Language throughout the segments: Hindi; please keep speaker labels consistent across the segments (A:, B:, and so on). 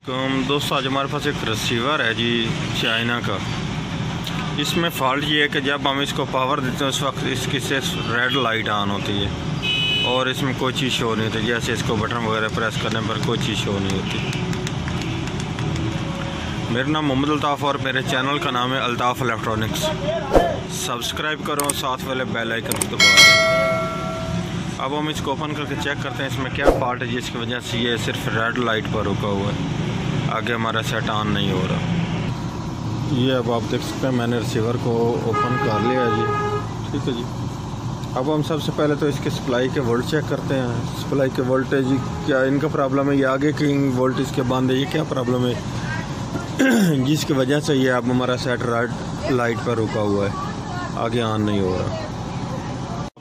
A: दोस्तों आज हमारे पास एक रिसीवर है जी चाइना का। इसमें फ़ॉल्ट ये है कि जब हम इसको पावर देते हैं उस वक्त इसकी सिर्फ रेड लाइट ऑन होती है और इसमें कोई चीज़ शो नहीं होती। जैसे इसको बटन वगैरह प्रेस करने पर कोई चीज़ शो नहीं होती। मेरा नाम मोहम्मद अल्ताफ़ और मेरे चैनल का नाम है अल्ताफ़ इलेक्ट्रॉनिक्स। सब्सक्राइब करो, साथ वाले बेल आइकन को दबाओ। अब हम इसको ओपन करके चेक करते हैं इसमें क्या फॉल्ट है जिसकी वजह से ये सिर्फ रेड लाइट पर रुका हुआ है, आगे हमारा सेट ऑन नहीं हो रहा। ये अब आप देख सकते हैं मैंने रिसीवर को ओपन कर लिया जी। ठीक है जी। अब हम सबसे पहले तो इसके सप्लाई के वोल्ट चेक करते हैं। सप्लाई के वोल्टेज क्या इनका प्रॉब्लम है, ये आगे की वोल्टेज के बंद है, ये क्या प्रॉब्लम है जिसकी वजह से ये अब हमारा सेट रेड लाइट पर रुका हुआ है, आगे ऑन नहीं हो रहा।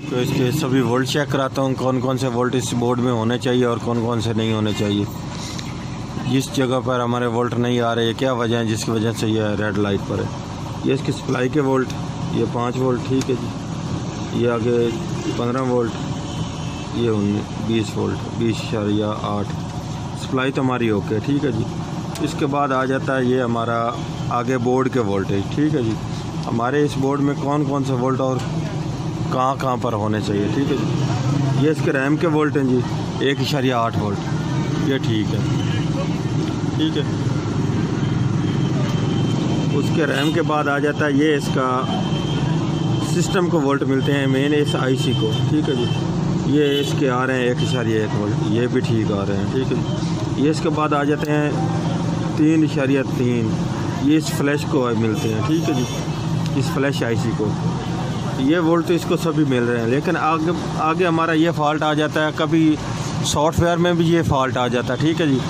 A: तो इसके सभी वोल्ट चेक कराता हूँ, कौन कौन से वोल्ट इस बोर्ड में होने चाहिए और कौन कौन से नहीं होने चाहिए। जिस जगह पर हमारे वोल्ट नहीं आ रहे, क्या वजह है जिसकी वजह से ये रेड लाइट पर है। ये इसकी सप्लाई के वोल्ट, ये 5 वोल्ट। ठीक है जी। ये आगे 15 वोल्ट, ये 20 वोल्ट, 20.8 सप्लाई तो हमारी ओके। ठीक है जी। इसके बाद आ जाता है ये हमारा आगे बोर्ड के वोल्टेज। ठीक है जी। हमारे इस बोर्ड में कौन कौन से वोल्ट और कहाँ कहाँ पर होने चाहिए। ठीक है जी। ये इसके रैम के वोल्ट हैं जी 1.8 वोल्ट, ये ठीक है। ठीक है। उसके रैम के बाद आ जाता है ये इसका सिस्टम को वोल्ट मिलते हैं मेन इस आईसी को। ठीक है जी। ये इसके आ रहे हैं 1.1 वोल्ट, ये भी ठीक आ रहे हैं। ठीक है जी। ये इसके बाद आ जाते हैं 3.3, ये इस फ्लैश को मिलते हैं। ठीक है जी। इस फ्लैश आईसी को ये वोल्ट तो इसको सभी मिल रहे हैं, लेकिन आगे हमारा ये फॉल्ट आ जाता है, कभी सॉफ्टवेयर में भी ये फॉल्ट आ जाता है। ठीक है जी।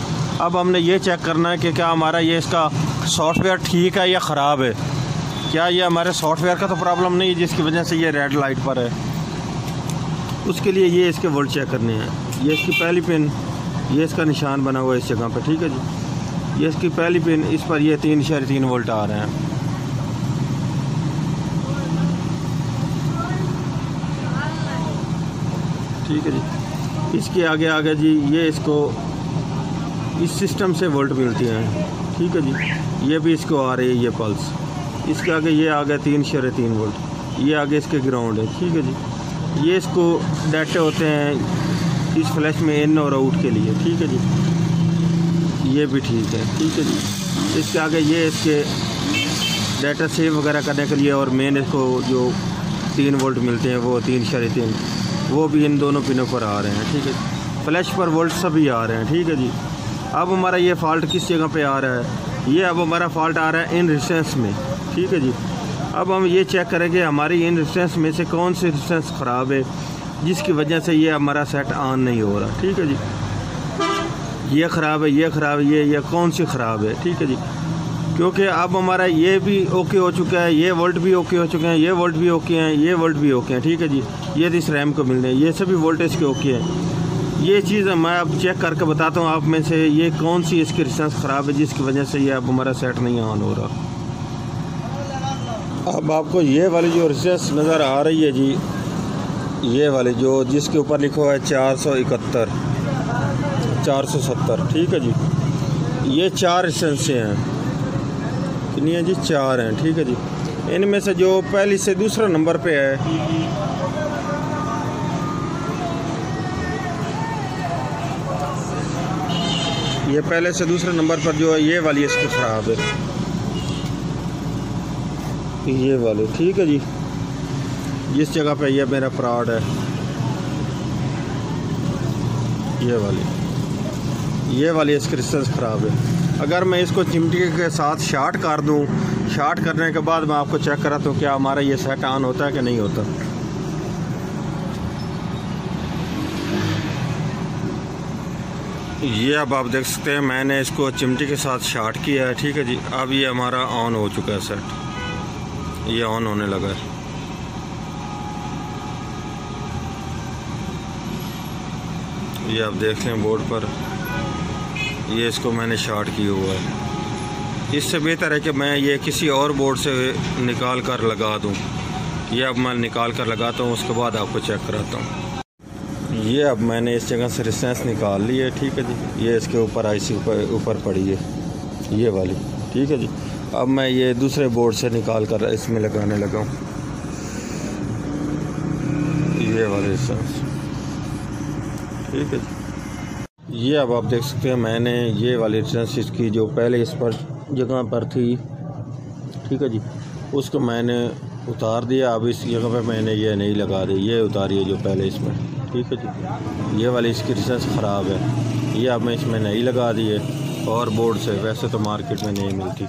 A: अब हमने ये चेक करना है कि क्या हमारा ये इसका सॉफ्टवेयर ठीक है या ख़राब है। क्या ये हमारे सॉफ्टवेयर का तो प्रॉब्लम नहीं है जिसकी वजह से ये रेड लाइट पर है। उसके लिए ये इसके वोल्ट चेक करने हैं। ये इसकी पहली पिन, ये इसका निशान बना हुआ है इस जगह पर। ठीक है जी। ये इसकी पहली पिन, इस पर ये 3.3 वोल्ट आ रहे हैं। ठीक है जी। इसके आगे जी ये इसको इस सिस्टम से वोल्ट मिलती हैं। ठीक है जी। ये भी इसको आ रही है ये पल्स। इसके आगे ये आ गया 3.3 वोल्ट, ये आगे इसके ग्राउंड है। ठीक है जी। ये इसको डाटे होते हैं इस फ्लैश में इन और आउट के लिए। ठीक है जी। ये भी ठीक है। ठीक है जी। इसके आगे ये इसके डाटा सेव वगैरह करने के लिए और मेन इसको जो 3 वोल्ट मिलते हैं वो 3.3, वो भी इन दोनों पिनों पर आ रहे हैं। ठीक है। फ्लैश पर वोल्ट सभी आ रहे हैं। ठीक है जी। अब हमारा ये फॉल्ट किस जगह पे आ रहा है, ये अब हमारा फॉल्ट आ रहा है इन रेजिस्टेंस में। ठीक है जी। अब हम ये चेक करेंगे हमारी इन रेजिस्टेंस में से कौन सी रेजिस्टेंस ख़राब है जिसकी वजह से ये हमारा सेट ऑन नहीं हो रहा। ठीक है जी। ये ख़राब है, ये ख़राब है, ये कौन सी ख़राब है। ठीक है जी। क्योंकि अब हमारा ये भी ओके हो चुका है, ये वोल्ट भी ओके हो चुके हैं, ये वोल्ट भी ओके हैं, ये वोल्ट भी ओके हैं। ठीक है जी। ये इस रैम को मिल रहे हैं, ये सभी वोल्टेज के ओके हैं। ये चीज़ मैं अब चेक करके बताता हूँ आप में से ये कौन सी इसकी रेजिस्टेंस ख़राब है जिसकी वजह से ये अब हमारा सेट नहीं ऑन हो रहा। अब आपको ये वाली जो रेजिस्टेंस नज़र आ रही है जी, ये वाली जो जिसके ऊपर लिखा हुआ है 471, 470। ठीक है जी। ये 4 रेजिस्टेंस हैं, कितनी है जी? 4 हैं। ठीक है जी। इनमें से जो पहली से दूसरा नंबर पे है ये पहले से दूसरे नंबर पर जो है ये वाली इसकी ख़राब है, ये वाली। ठीक है जी। जिस जगह पे ये मेरा फ्रॉड है, ये वाली इसकी रेजिस्टेंस ख़राब है। अगर मैं इसको चिमटी के साथ शॉर्ट कर दूं, शॉर्ट करने के बाद मैं आपको चेक कराता हूँ क्या हमारा ये सेट ऑन होता है कि नहीं होता। ये अब आप देख सकते हैं मैंने इसको चिमटी के साथ शॉर्ट किया है। ठीक है जी। अब ये हमारा ऑन हो चुका है सेट, ये ऑन होने लगा है। ये आप देख लें बोर्ड पर, ये इसको मैंने शॉर्ट किया हुआ है। इससे बेहतर है कि मैं ये किसी और बोर्ड से निकाल कर लगा दूं। ये अब मैं निकाल कर लगाता हूँ, उसके बाद आपको चेक कराता हूँ। ये अब मैंने इस जगह से रेजिस्टेंस निकाल ली है, ठीक है जी। ये इसके ऊपर आईसी ऊपर पड़ी है ये वाली, ठीक है जी। अब मैं ये दूसरे बोर्ड से निकाल कर इसमें लगाने लगा हूँ ये वाली रेजिस्टेंस, ठीक है जी। ये अब आप देख सकते हैं मैंने ये वाली रेजिस्टेंस इसकी जो पहले इस पर जगह पर थी, ठीक है जी, उसको मैंने उतार दिया। अब इस जगह पे मैंने ये नहीं लगा दी, ये उतारी है जो पहले इसमें, ठीक है जी। ये वाली इसकी रेजिस्टेंस ख़राब है, ये अब मैं इसमें नहीं लगा दी है और बोर्ड से, वैसे तो मार्केट में नहीं मिलती।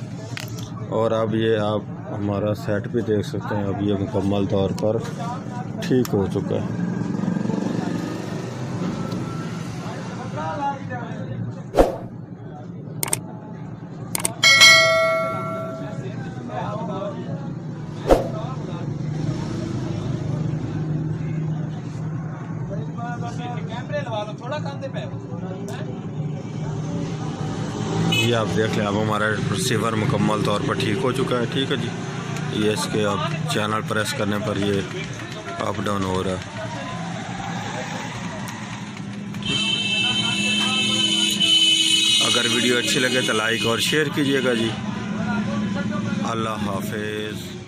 A: और अब ये आप हमारा सेट भी देख सकते हैं, अब ये मुकम्मल तौर पर ठीक हो चुका है। ये आप देख लें, अब हमारा रिसीवर मुकम्मल तौर पर ठीक हो चुका है, ठीक है जी। ये इसके अब चैनल प्रेस करने पर ये अप डाउन हो रहा है। अगर वीडियो अच्छी लगे तो लाइक और शेयर कीजिएगा जी। अल्लाह हाफिज़।